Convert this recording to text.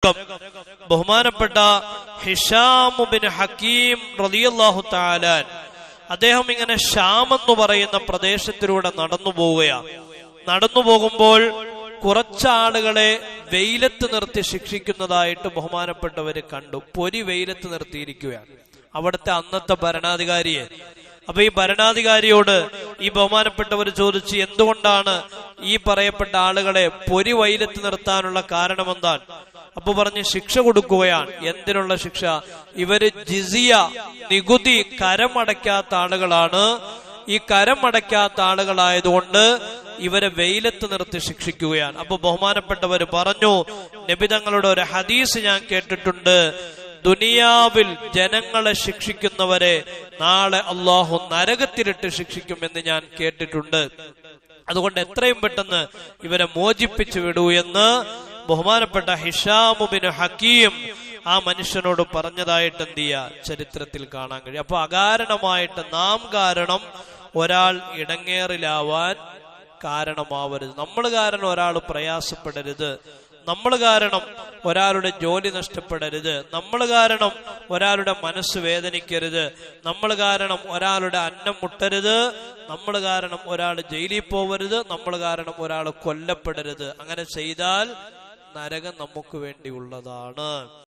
ബഹുമാനപ്പെട്ട Hisham bin Hakeem റളിയല്ലാഹു തആല അദ്ദേഹം ഇങ്ങനെ ഷാം എന്ന് പറയുന്ന പ്രദേശത്തിലൂടെ നടന്നു പോവുകയാണ്. നടന്നു പോകുമ്പോൾ കുറച്ചാളുകളെ വെയിലത്ത് നിർത്തി ശിക്ഷിക്കുന്നതായിട്ട് ബഹുമാനപ്പെട്ടവര് കണ്ടു. പൊരി വെയിലത്ത് നിർത്തിയിരിക്കുകയാണ് അവിടുത്തെ അന്നത്തെ ഭരണാധികാരിയെ. അപ്പൊ ഈ ഭരണാധികാരിയോട് ഈ ബഹുമാനപ്പെട്ടവർ ചോദിച്ചു, എന്തുകൊണ്ടാണ് ഈ പറയപ്പെട്ട ആളുകളെ പൊരി വെയിലത്ത് നിർത്താനുള്ള കാരണമെന്താണ്? അപ്പൊ പറഞ്ഞ് ശിക്ഷ കൊടുക്കുകയാണ്. എന്തിനുള്ള ശിക്ഷ? ഇവര് ജിസിയ, നികുതി, കരമടയ്ക്കാത്ത ആളുകളാണ്. ഈ കരമടയ്ക്കാത്ത ആളുകളായതുകൊണ്ട് ഇവരെ വെയിലത്ത് നിർത്തി ശിക്ഷിക്കുകയാണ്. അപ്പൊ ബഹുമാനപ്പെട്ടവര് പറഞ്ഞു, നബി തങ്ങളുടെ ഒരു ഹദീസ് ഞാൻ കേട്ടിട്ടുണ്ട്, ദുനിയാവിൽ ജനങ്ങളെ ശിക്ഷിക്കുന്നവരെ നാളെ അള്ളാഹു നരകത്തിലിട്ട് ശിക്ഷിക്കുമെന്ന് ഞാൻ കേട്ടിട്ടുണ്ട്. അതുകൊണ്ട് എത്രയും പെട്ടെന്ന് ഇവരെ മോചിപ്പിച്ചു വിടൂ എന്ന് ബഹുമാനപ്പെട്ട ഹിഷാം ബിൻ ഹക്കീം ആ മനുഷ്യനോട് പറഞ്ഞതായിട്ട് എന്ത് ചെയ്യാ ചരിത്രത്തിൽ കാണാൻ കഴിയും. അപ്പൊ അകാരണമായിട്ട് നാം കാരണം ഒരാൾ ഇടങ്ങേറിലാവാൻ കാരണമാവരുത്. നമ്മൾ കാരണം ഒരാൾ പ്രയാസപ്പെടരുത്. നമ്മൾ കാരണം ഒരാളുടെ ജോലി നഷ്ടപ്പെടരുത്. നമ്മൾ കാരണം ഒരാളുടെ മനസ്സ് വേദനിക്കരുത്. നമ്മൾ കാരണം ഒരാളുടെ അന്നം മുട്ടരുത്. നമ്മൾ കാരണം ഒരാൾ ജയിലിൽ പോവരുത്. നമ്മൾ കാരണം ഒരാൾ കൊല്ലപ്പെടരുത്. അങ്ങനെ ചെയ്താൽ നരകം നമുക്ക് വേണ്ടിയുള്ളതാണ്.